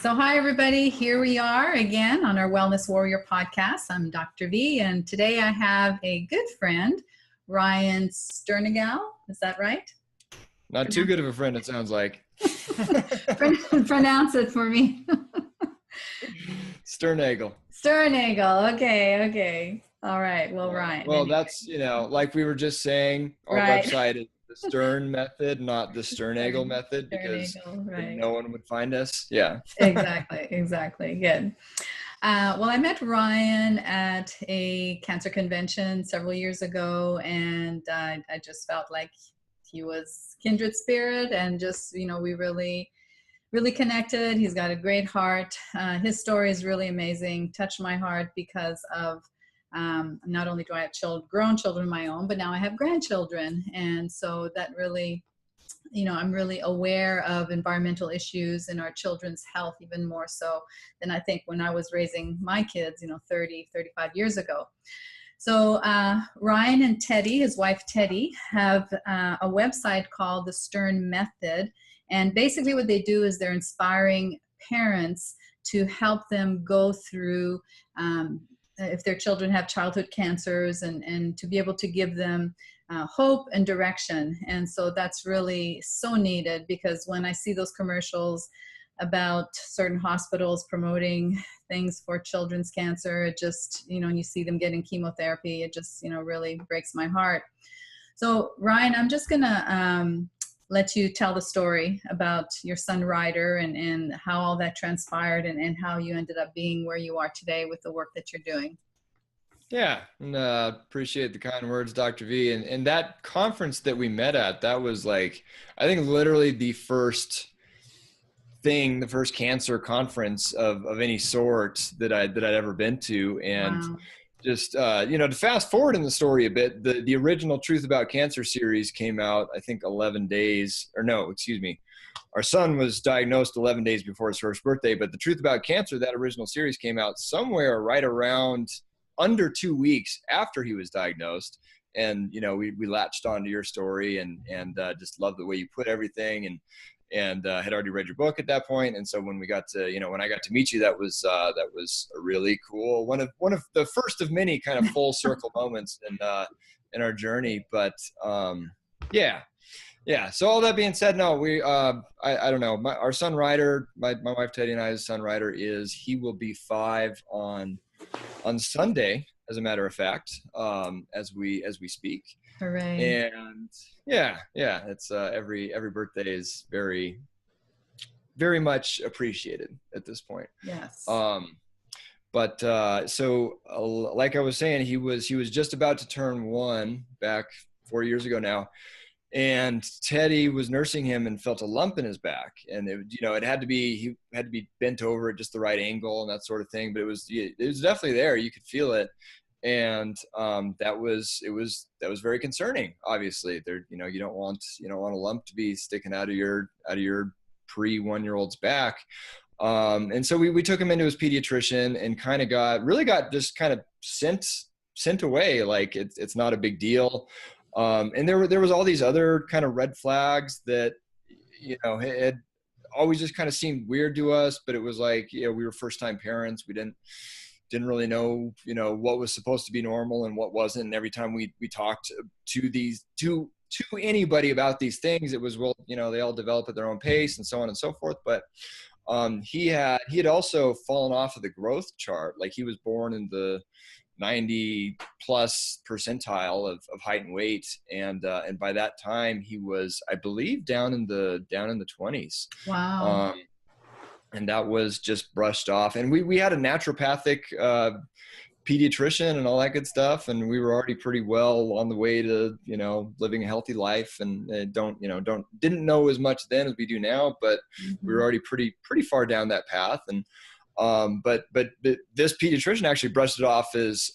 So hi, everybody. Here we are again on our Wellness Warrior podcast. I'm Dr. V, and today I have a good friend, Ryan Sternagel. Is that right? Not too good of a friend, it sounds like. Pronounce it for me. Sternagel. Sternagel. Okay. All right. Well, Ryan. Well, anyway. that's, like we were just saying, our Right. website is the Stern method, not the Sternagel method, because right. no one would find us. Yeah. Exactly. Good. Well, I met Ryan at a cancer convention several years ago, and I just felt like he was kindred spirit, and just, we really connected. He's got a great heart. His story is really amazing, touched my heart because of not only do I have grown children of my own, but now I have grandchildren. And so that really, I'm really aware of environmental issues in our children's health, even more so than I think when I was raising my kids, 35 years ago. So Ryan and Teddy, his wife Teddy, have a website called The Stern Method. And basically what they do is they're inspiring parents to help them go through if their children have childhood cancers, and to be able to give them hope and direction. And so that's really so needed, because when I see those commercials about certain hospitals promoting things for children's cancer, it just, you see them getting chemotherapy, it just, really breaks my heart. So Ryan, I'm just gonna let you tell the story about your son Ryder, and how all that transpired, and how you ended up being where you are today with the work that you're doing. Yeah, and appreciate the kind words, Dr. V. And that conference that we met at, that was like, I think literally the first cancer conference of any sort that I'd ever been to. And Wow. Just, to fast forward in the story a bit, the original Truth About Cancer series came out, I think 11 days, or no, excuse me. Our son was diagnosed 11 days before his first birthday, but the Truth About Cancer, that original series came out somewhere right around under 2 weeks after he was diagnosed. And, we latched onto your story and just loved the way you put everything, and had already read your book at that point. And so when we got to, when I got to meet you, that was a really cool, one of the first of many kind of full circle moments in our journey. But yeah. So all that being said, no, we, I don't know, our son Ryder, my wife Teddy and I's son Ryder he will be 5 on Sunday, as a matter of fact, as we speak. Hooray. And yeah, it's every birthday is very, very much appreciated at this point. Yes. But so like I was saying, he was just about to turn 1 back 4 years ago now. And Teddy was nursing him and felt a lump in his back, and he had to be bent over at just the right angle and that sort of thing. But it was definitely there. You could feel it. And that was very concerning. Obviously, you don't want a lump to be sticking out of your pre-1-year-old's back. And so we took him into his pediatrician and kind of got just kind of sent away. Like it's not a big deal. And there was all these other kind of red flags that had always just kind of seemed weird to us. But it was like, we were first-time parents. We didn't really know, what was supposed to be normal and what wasn't. And every time we talked to anybody about these things, it was, well, they all develop at their own pace and so on and so forth. But he had also fallen off of the growth chart. Like he was born in the 90 plus percentile of height and weight. And by that time he was, I believe, down in the 20s. Wow. And that was just brushed off. And we had a naturopathic pediatrician and all that good stuff. And we were already pretty well on the way to, living a healthy life, and didn't know as much then as we do now, but we were already pretty far down that path. And, but this pediatrician actually brushed it off as,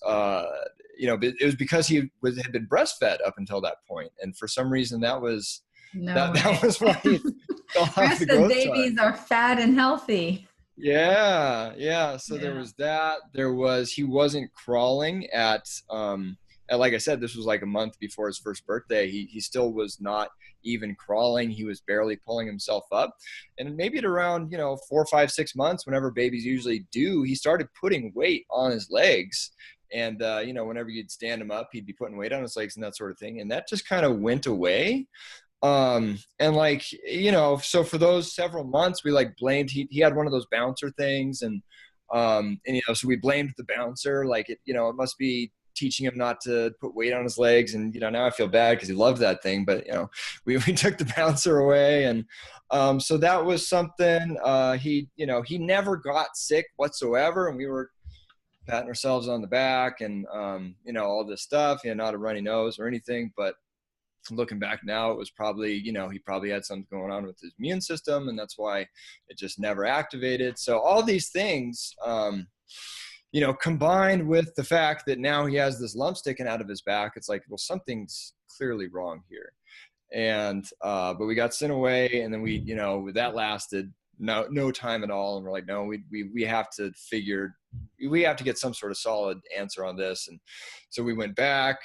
it was because he had been breastfed up until that point. And for some reason that was why he fell off the growth babies are fat and healthy. Yeah. So there was that. He wasn't crawling at like I said, this was like a month before his first birthday. He still was not even crawling. He was barely pulling himself up. And maybe at around, 4, 5, 6 months, whenever babies usually do, he started putting weight on his legs. And, whenever you'd stand him up, he'd be putting weight on his legs and that sort of thing. And that just kind of went away. And like, so for those several months, we like blamed, he had one of those bouncer things. And so we blamed the bouncer, like it must be teaching him not to put weight on his legs. And, now I feel bad because he loved that thing, but, we took the bouncer away. And so that was something, he never got sick whatsoever. And we were patting ourselves on the back and, all this stuff, not a runny nose or anything. But looking back now, it was probably, he probably had something going on with his immune system, and that's why it just never activated. So all these things, combined with the fact that now he has this lump sticking out of his back, it's like, well, something's clearly wrong here. And, but we got sent away, and then that lasted no time at all. And we're like, no, we have to get some sort of solid answer on this. And so we went back,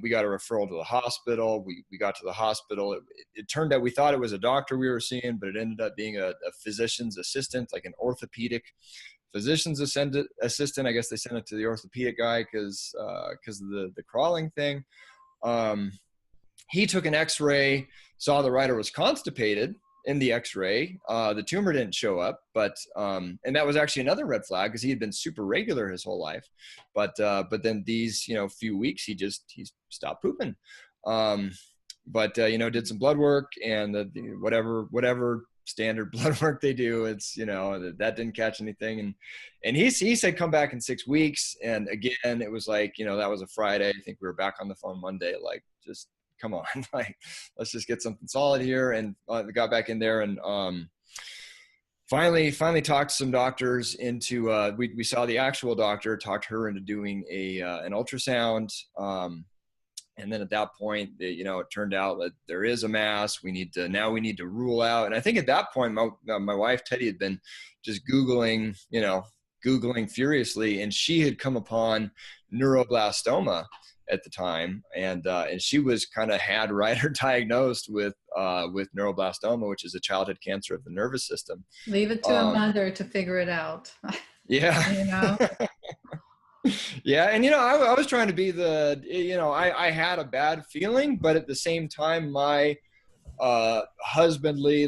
we got a referral to the hospital. We got to the hospital. It turned out, we thought it was a doctor we were seeing, but it ended up being a physician's assistant, like an orthopedic physician's assistant. I guess they sent it to the orthopedic guy because of the crawling thing. He took an X-ray, saw the Ryder was constipated in the X-ray. The tumor didn't show up, but and that was actually another red flag because he had been super regular his whole life. But then these few weeks he stopped pooping. Did some blood work, and whatever standard blood work they do, it's that didn't catch anything. And he said come back in 6 weeks. And again, it was like, that was a Friday. I think we were back on the phone Monday, like, just come on, like, let's just get something solid here. And got back in there and finally talked some doctors into we saw the actual doctor, talked her into doing an ultrasound. And then at that point, it turned out that there is a mass. We need to rule out. And I think at that point, my wife, Teddy, had been just Googling furiously, and she had come upon neuroblastoma at the time. And she was had Ryder diagnosed with neuroblastoma, which is a childhood cancer of the nervous system. Leave it to a mother to figure it out. Yeah. Yeah. And, I was trying to be I had a bad feeling, but at the same time, my husbandly,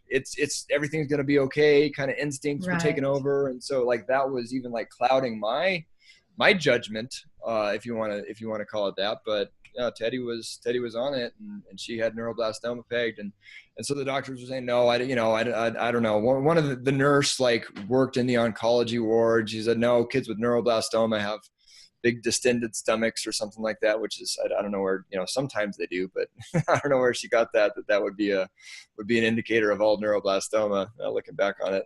it's everything's going to be okay kind of instincts were taking over. And so that was even clouding my judgment, if you want to call it that. But Teddy was on it, and she had neuroblastoma pegged. And so the doctors were saying, no, I don't know. One of the nurse worked in the oncology ward. She said, no, kids with neuroblastoma have big distended stomachs or something like that, which is, I don't know where, sometimes they do, but I don't know where she got that would be an indicator of all neuroblastoma, looking back on it.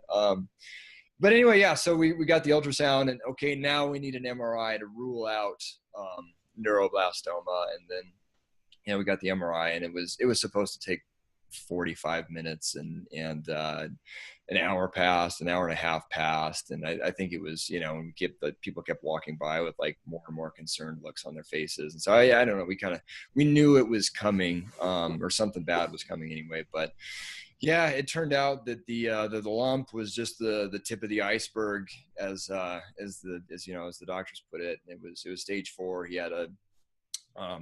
But anyway, yeah, so we got the ultrasound, and okay, now we need an MRI to rule out neuroblastoma. And then, we got the MRI, and it was supposed to take 45 minutes, and an hour passed, an hour and a half passed. And I think it was, people kept walking by with more and more concerned looks on their faces. And so I don't know, we knew it was coming, or something bad was coming anyway. But yeah, it turned out that the lump was just the tip of the iceberg, as the doctors put it. It was stage 4. He had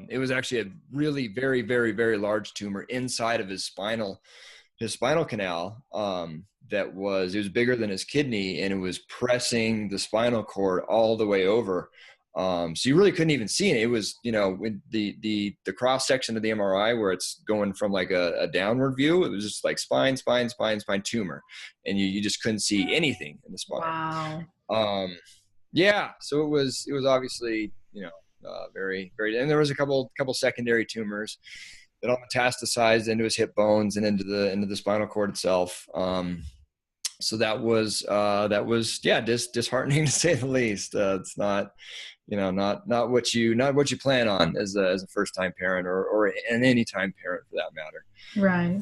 it was actually a really very, very, very large tumor inside of his spinal canal. It was bigger than his kidney, and it was pressing the spinal cord all the way over. So you really couldn't even see it. It was, with the cross section of the MRI where it's going from a downward view, it was just spine, tumor. And you just couldn't see anything in the spine. Wow. Yeah. So it was obviously, very, very, and there was a couple secondary tumors that all metastasized into his hip bones and into the spinal cord itself. So that was disheartening to say the least. It's not, not what you plan on as a first time parent or an anytime parent for that matter. Right.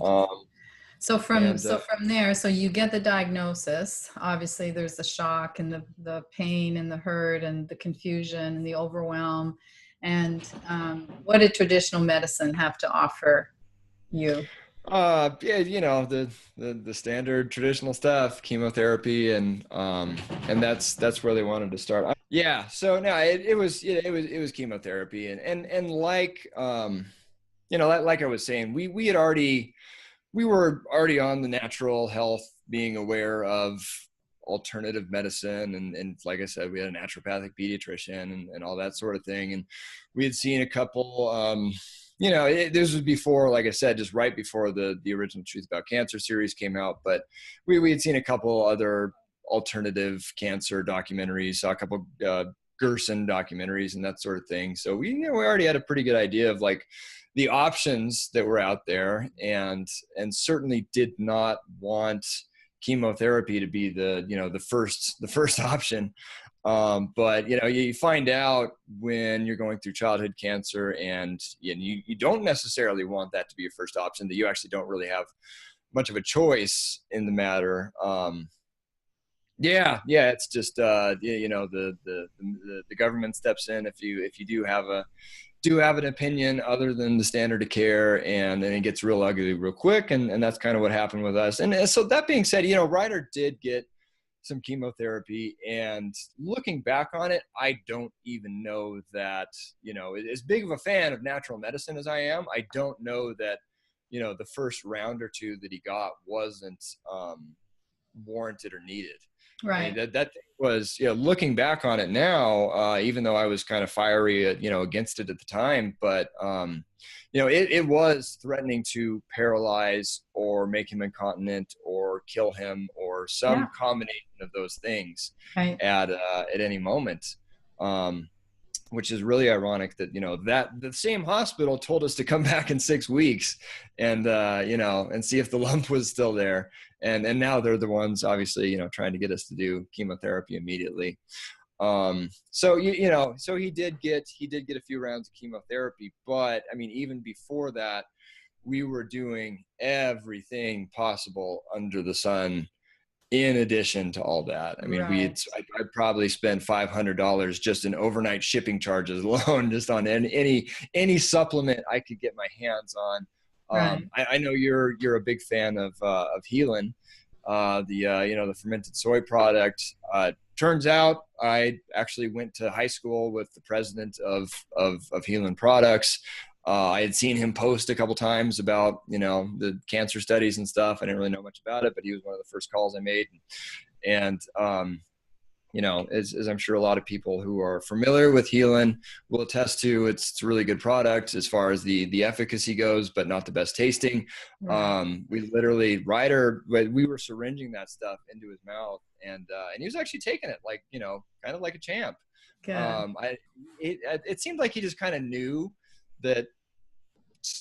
So from there, so you get the diagnosis. Obviously there's the shock and the pain and the hurt and the confusion and the overwhelm. And what did traditional medicine have to offer you? Yeah, the standard traditional stuff, chemotherapy, and that's where they wanted to start. Yeah, so no, it was chemotherapy, and like like I was saying, we were already on the natural health, being aware of alternative medicine, and like I said, we had a naturopathic pediatrician and all that sort of thing, and we had seen a couple. This was before, like I said, just right before the original Truth About Cancer series came out. But we had seen a couple other alternative cancer documentaries, saw a couple Gerson documentaries and that sort of thing. So we already had a pretty good idea of like the options that were out there, and certainly did not want chemotherapy to be the first option. But you find out when you're going through childhood cancer, and you don't necessarily want that to be your first option, that you actually don't really have much of a choice in the matter. It's just the government steps in if you do have an opinion other than the standard of care, and then it gets real ugly real quick, and that's kind of what happened with us. And so that being said, Ryder did get some chemotherapy, and looking back on it, I don't even know that, as big of a fan of natural medicine as I am, I don't know that, the first round or two that he got wasn't warranted or needed. Right. I mean, that was, looking back on it now, even though I was kind of fiery, against it at the time, but, it was threatening to paralyze or make him incontinent or kill him or some combination of those things at any moment. Which is really ironic that, that the same hospital told us to come back in 6 weeks and, and see if the lump was still there. And now they're the ones obviously, trying to get us to do chemotherapy immediately. So he did get a few rounds of chemotherapy, but I mean, even before that, we were doing everything possible under the sun. In addition to all that, I mean, I probably spent $500 just in overnight shipping charges alone, just on any supplement I could get my hands on. I know you're a big fan of Healin, the fermented soy product. Turns out I actually went to high school with the president of Healin Products. I had seen him post a couple times about, the cancer studies and stuff. I didn't really know much about it, but he was one of the first calls I made. And, as I'm sure a lot of people who are familiar with Healin will attest to, it's a really good product as far as the efficacy goes, but not the best tasting. We literally, Ryder, we were syringing that stuff into his mouth, and he was actually taking it like, kind of like a champ. It seemed like he just kind of knew that,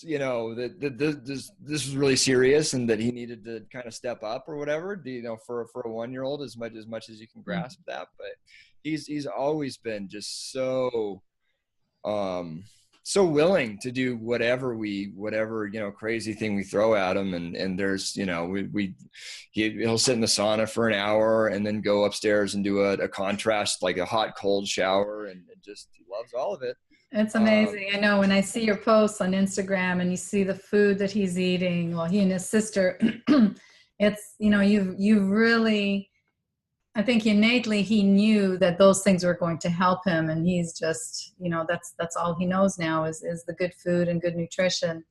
that this was really serious, and that he needed to kind of step up or whatever, for a 1-year-old, as much as you can grasp that. But he's always been just so willing to do whatever crazy thing we throw at him. And there's, he'll sit in the sauna for an hour and then go upstairs and do a contrast, like a hot cold shower, and just, he loves all of it. It's amazing. I know when I see your posts on Instagram and you see the food that he's eating, well, he and his sister, it's, you've really, I think innately he knew that those things were going to help him. And he's just, that's all he knows now is the good food and good nutrition.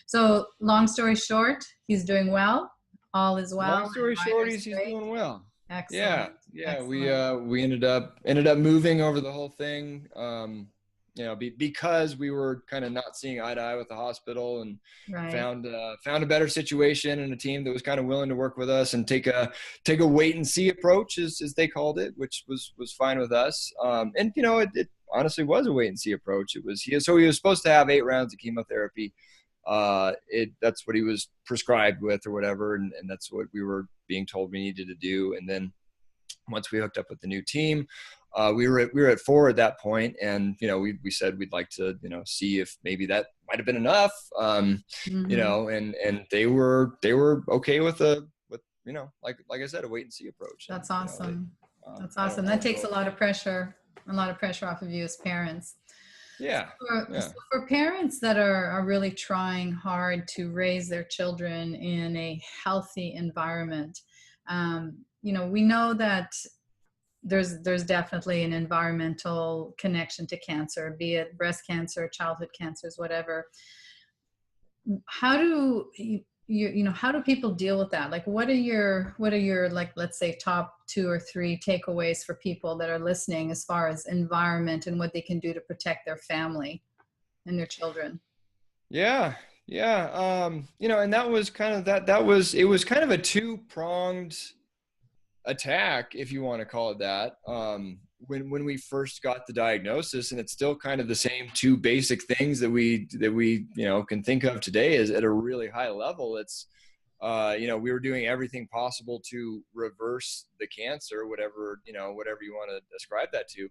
So long story short, he's doing well. All is well. Long story short, he's doing well. Excellent. Yeah. Excellent. We ended up moving over the whole thing. Because we were kind of not seeing eye to eye with the hospital, and found a better situation and a team that was kind of willing to work with us and take a wait and see approach, as they called it, which was fine with us. It honestly was a wait and see approach. He was supposed to have 8 rounds of chemotherapy. That's what he was prescribed with or whatever. And that's what we were being told we needed to do. And then once we hooked up with the new team, we were at 4 at that point, and we said we'd like to see if maybe that might have been enough, and they were okay with like I said, a wait and see approach. That's awesome. That's awesome. That takes a lot of pressure off of you as parents. Yeah. So for parents that are really trying hard to raise their children in a healthy environment, we know that there's definitely an environmental connection to cancer, be it breast cancer, childhood cancers, whatever. How do how do people deal with that? Like, what are your, like, let's say, top 2 or 3 takeaways for people that are listening as far as environment and what they can do to protect their family and their children? Yeah. Yeah. And that was kind of it was kind of a two-pronged attack, if you want to call it that. When we first got the diagnosis, and it's still kind of the same two basic things that we can think of today is at a really high level. It's we were doing everything possible to reverse the cancer, whatever you want to ascribe that to.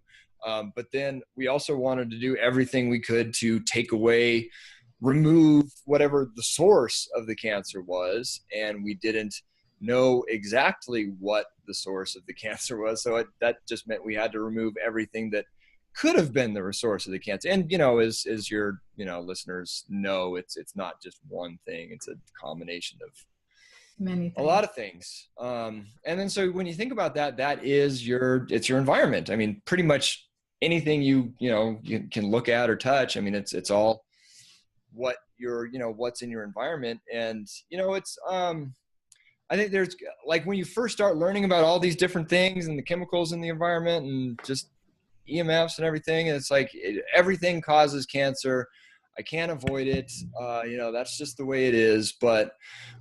But then we also wanted to do everything we could to remove whatever the source of the cancer was, and we didn't know exactly what the source of the cancer was. So that just meant we had to remove everything that could have been the source of the cancer. And, as your, listeners know, it's not just one thing. It's a combination of Many things. A lot of things. And then, so when you think about that, it's your environment. I mean, pretty much anything you can look at or touch. I mean, it's all what what's in your environment. And, it's, I think there's, like, when you first start learning about all these different things and the chemicals in the environment and just EMFs and everything, and it's like everything causes cancer. I can't avoid it. That's just the way it is. But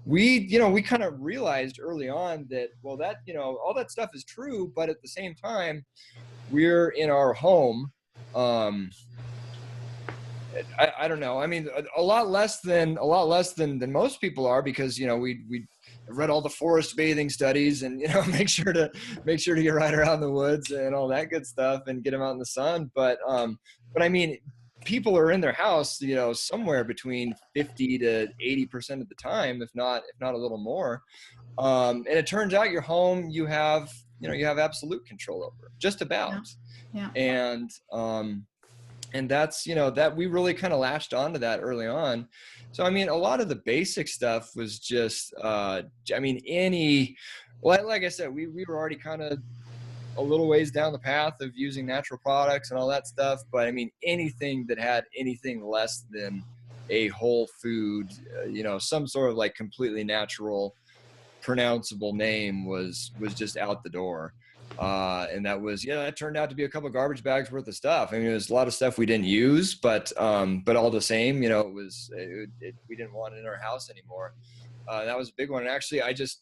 we kind of realized early on that, well, that, all that stuff is true, but at the same time, we're in our home. I don't know. I mean, a lot less than most people are, because, we read all the forest bathing studies and, make sure to get right around the woods and all that good stuff and get them out in the sun. But I mean, people are in their house, somewhere between 50 to 80% of the time, if not a little more. And it turns out your home, you have absolute control over, just about. Yeah. And that's, that we really kind of latched onto that early on. So, I mean, a lot of the basic stuff was just, like I said, we were already kind of a little ways down the path of using natural products and all that stuff. But I mean, anything that had anything less than a whole food, some sort of like completely natural, pronounceable name was just out the door. And that turned out to be a couple of garbage bags worth of stuff. I mean, it was a lot of stuff we didn't use, but all the same, we didn't want it in our house anymore. That was a big one. And actually, I just,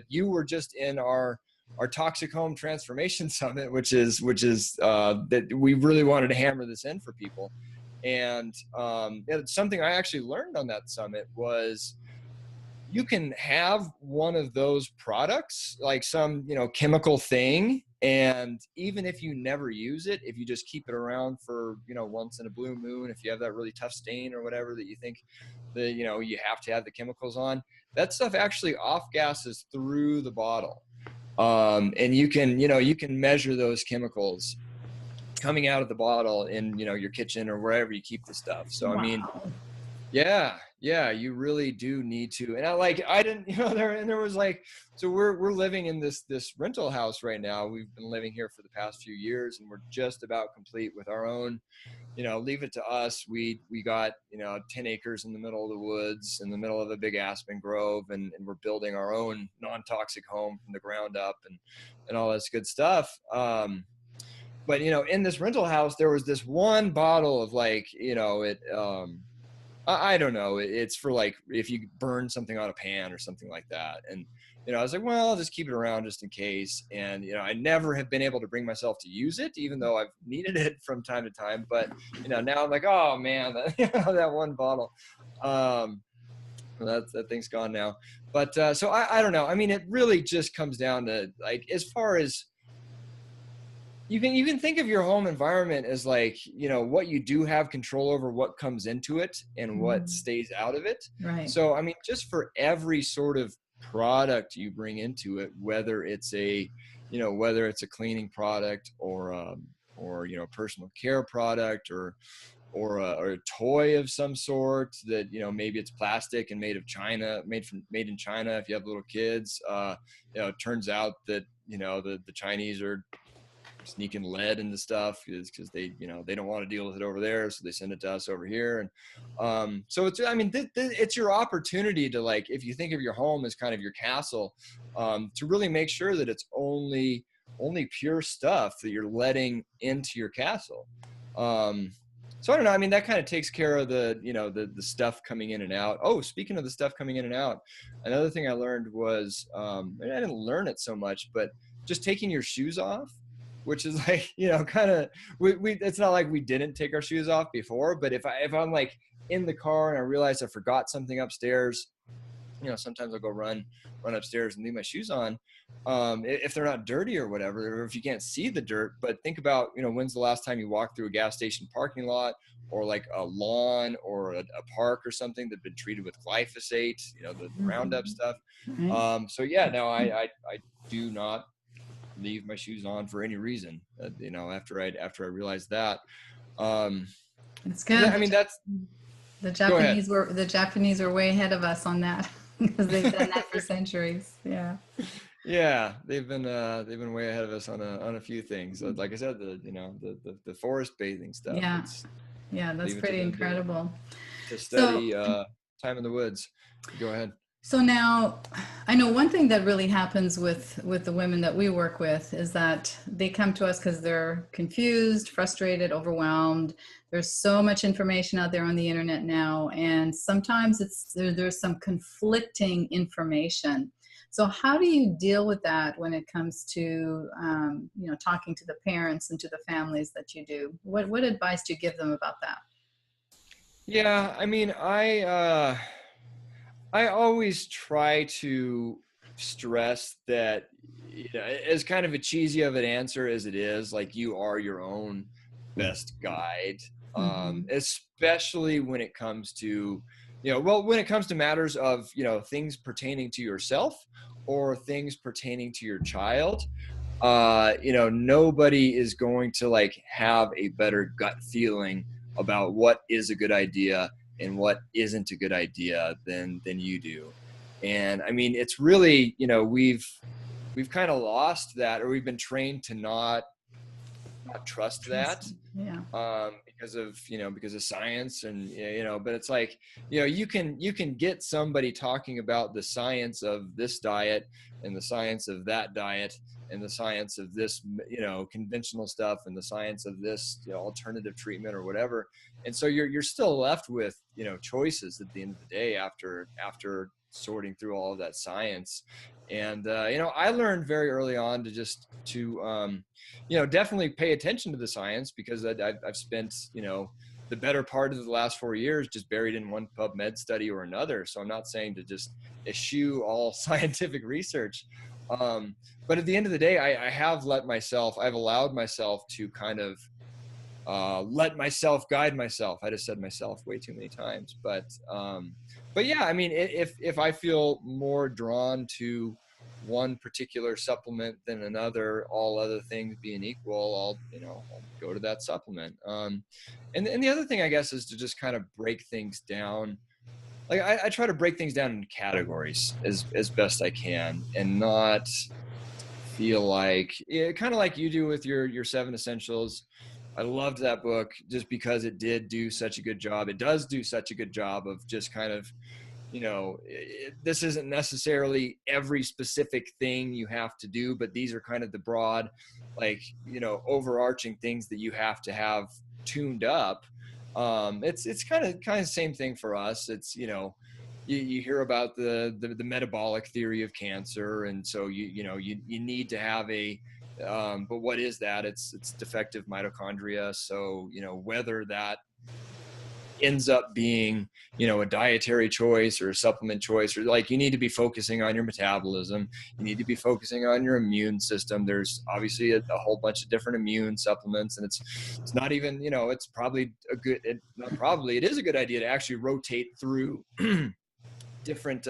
you were just in our Toxic Home Transformation Summit, which is that we really wanted to hammer this in for people. And something I actually learned on that summit was, you can have one of those products, like some, chemical thing. And even if you never use it, if you just keep it around for, once in a blue moon, if you have that really tough stain or whatever that you think that, you have to have the chemicals on, that stuff actually off gases through the bottle. And you can measure those chemicals coming out of the bottle in, your kitchen or wherever you keep the stuff. So, wow. I mean, yeah, you really do need to. And I didn't, there was like, so we're living in this rental house right now. We've been living here for the past few years, and we're just about complete with our own, leave it to us. We got, 10 acres in the middle of the woods, in the middle of a big aspen grove, and we're building our own non-toxic home from the ground up and all this good stuff. But, in this rental house, there was this one bottle of I don't know. It's for like if you burn something on a pan or something like that. And, I was like, well, I'll just keep it around just in case. And, I never have been able to bring myself to use it, even though I've needed it from time to time. But, now I'm like, oh man, that one bottle. That thing's gone now. But so I don't know. I mean, it really just comes down to, like, as far as, you can think of your home environment as like, what you do have control over, what comes into it and what stays out of it. Right. So, I mean, just for every sort of product you bring into it, whether it's a cleaning product or personal care product or or a toy of some sort that, you know, maybe it's plastic and made of China, made in China. If you have little kids, you know, it turns out that, you know, the Chinese are sneaking lead into stuff because they, you know, they don't want to deal with it over there, so they send it to us over here. And so it's, I mean, it's your opportunity to, like, if you think of your home as kind of your castle, to really make sure that it's only pure stuff that you're letting into your castle. So I don't know. I mean, that kind of takes care of the, you know, the stuff coming in and out. Oh, speaking of the stuff coming in and out, another thing I learned was, and I didn't learn it so much, but just taking your shoes off, which is like, you know, kind of, it's not like we didn't take our shoes off before, but if I'm like in the car and I realize I forgot something upstairs, you know, sometimes I'll go run upstairs and leave my shoes on, if they're not dirty or whatever, or if you can't see the dirt. But think about, you know, when's the last time you walked through a gas station parking lot, or like a lawn or a park or something that's been treated with glyphosate, you know, the Roundup stuff. So yeah, no, I do not leave my shoes on for any reason, you know, after I realized that. It's good. I mean, that's, the Japanese were way ahead of us on that because they've done that for centuries. Yeah, they've been way ahead of us on a few things. Like I said, the forest bathing stuff. Yeah, that's pretty incredible to study time in the woods. Go ahead. So now, I know one thing that really happens with the women that we work with is that they come to us because they're confused, frustrated, overwhelmed. There's so much information out there on the internet now, and sometimes there's some conflicting information. So how do you deal with that when it comes to you know, talking to the parents and to the families that you do? What advice do you give them about that? Yeah, I mean, I always try to stress that, you know, as kind of a cheesy of an answer as it is, like, you are your own best guide, especially when it comes to, you know, well, when it comes to matters of, you know, things pertaining to yourself or things pertaining to your child. You know, nobody is going to, like, have a better gut feeling about what is a good idea and what isn't a good idea than you do. And I mean, it's really, you know, we've kind of lost that, or we've been trained to not trust that, because of science, and, you know, but it's like, you know, you can get somebody talking about the science of this diet and the science of that diet and the science of this, you know, conventional stuff and the science of this, you know, alternative treatment or whatever. And so you're still left with, you know, choices at the end of the day after sorting through all of that science. And, you know, I learned very early on to you know, definitely pay attention to the science, because I've spent, you know, the better part of the last 4 years just buried in one PubMed study or another. So I'm not saying to just eschew all scientific research. But at the end of the day, I've allowed myself to kind of let myself guide myself. I just said myself way too many times, but yeah, I mean, if I feel more drawn to one particular supplement than another, all other things being equal, I'll go to that supplement. And the other thing, I guess, is to just kind of break things down. Like, I try to break things down in categories as best I can, and not feel like, kind of like you do with your 7 Essentials. I loved that book just because it did do such a good job. It does do such a good job of just kind of, you know, this isn't necessarily every specific thing you have to do, but these are kind of the broad, like, you know, overarching things that you have to have tuned up. It's kind of the same thing for us. It's, you know, you hear about the metabolic theory of cancer, and so you need to have but what is that? It's defective mitochondria. So, you know, whether that ends up being, you know, a dietary choice or a supplement choice, or, like, you need to be focusing on your metabolism, you need to be focusing on your immune system. There's obviously a whole bunch of different immune supplements, and it's not even, you know, it's probably it is a good idea to actually rotate through different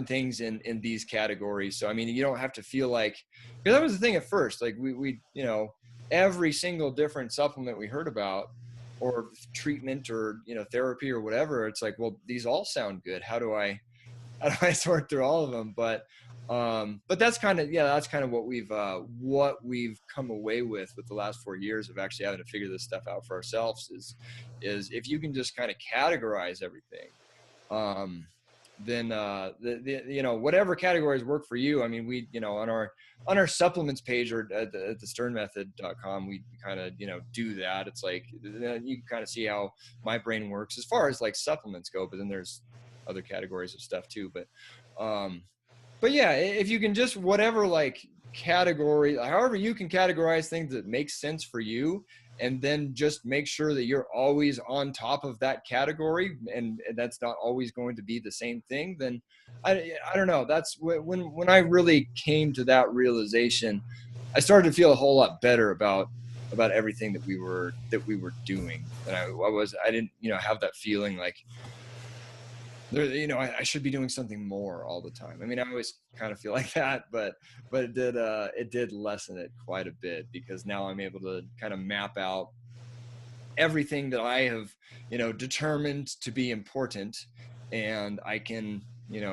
things in these categories. So I mean, you don't have to feel like, because that was the thing at first, like we you know, every single different supplement we heard about, treatment or, therapy or whatever. It's like, well, these all sound good. How do I sort through all of them? But that's kind of what we've come away with the last 4 years of actually having to figure this stuff out for ourselves is if you can just kind of categorize everything, then whatever categories work for you. I mean, we, on our supplements page or at the sternmethod.com, we kind of, do that. It's like, you can kind of see how my brain works as far as like supplements go, but then there's other categories of stuff too. But yeah, if you can just whatever like category, however you can categorize things that make sense for you, and then just make sure that you're always on top of that category, and that's not always going to be the same thing, then I don't know. That's when I really came to that realization, I started to feel a whole lot better about everything that we were doing. And I didn't, have that feeling like there, I should be doing something more all the time. I mean, I always kind of feel like that, but it did lessen it quite a bit, because now I'm able to kind of map out everything that I have, determined to be important, and I can,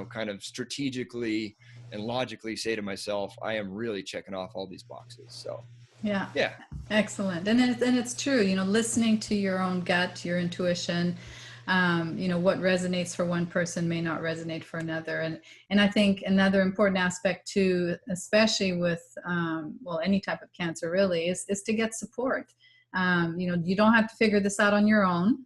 kind of strategically and logically say to myself, I am really checking off all these boxes. So yeah, yeah, excellent. And it's true, listening to your own gut, your intuition. What resonates for one person may not resonate for another. And I think another important aspect too, especially with, any type of cancer really, is to get support. You don't have to figure this out on your own.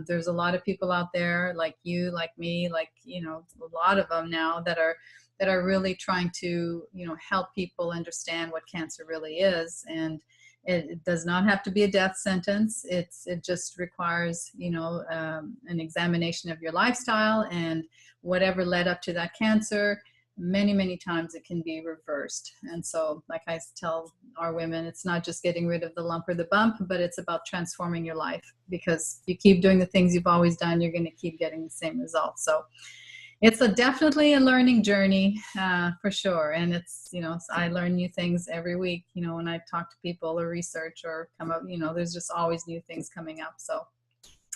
There's a lot of people out there like you, like me, like, a lot of them now that are really trying to, help people understand what cancer really is. And it does not have to be a death sentence. It just requires, an examination of your lifestyle and whatever led up to that cancer. Many, many times it can be reversed. And so, like I tell our women, it's not just getting rid of the lump or the bump, but it's about transforming your life, because you keep doing the things you've always done, you're going to keep getting the same results. So it's definitely a learning journey, for sure. And it's, I learn new things every week, when I talk to people or research or come up, there's just always new things coming up. So,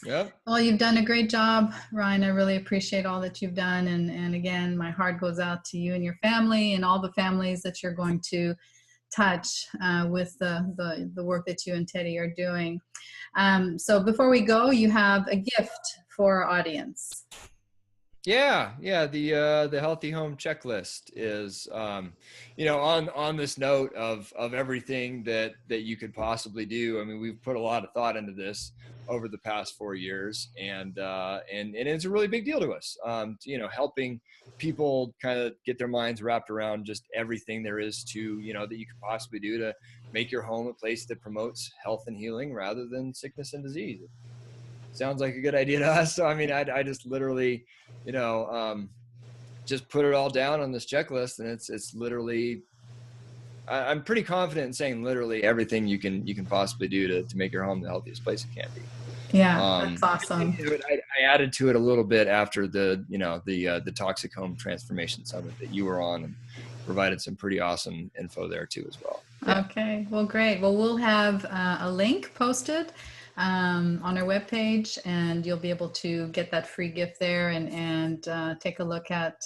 yeah. Well, you've done a great job, Ryan. I really appreciate all that you've done. And again, my heart goes out to you and your family and all the families that you're going to touch with the work that you and Teddy are doing. So before we go, you have a gift for our audience. Yeah. The Healthy Home Checklist is, on this note of everything that you could possibly do. I mean, we've put a lot of thought into this over the past 4 years, and it's a really big deal to us. Helping people kind of get their minds wrapped around just everything there is to, that you could possibly do to make your home a place that promotes health and healing rather than sickness and disease. Sounds like a good idea to us. So, I mean, I just literally, just put it all down on this checklist, and it's literally, I'm pretty confident in saying literally everything you can possibly do to make your home the healthiest place it can be. Yeah, that's awesome. I added to it a little bit after the Toxic Home Transformation Summit that you were on, and provided some pretty awesome info there too as well. Yeah. Okay, well, great. Well, we'll have a link posted on our webpage, and you'll be able to get that free gift there and take a look at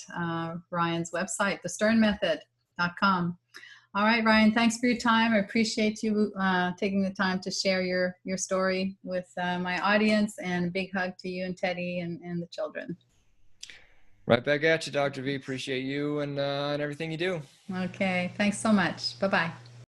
Ryan's website, thesternmethod.com. All right, Ryan, thanks for your time. I appreciate you taking the time to share your story with my audience, and a big hug to you and Teddy and the children. Right back at you, Dr. V. Appreciate you and everything you do. Okay, thanks so much. Bye-bye.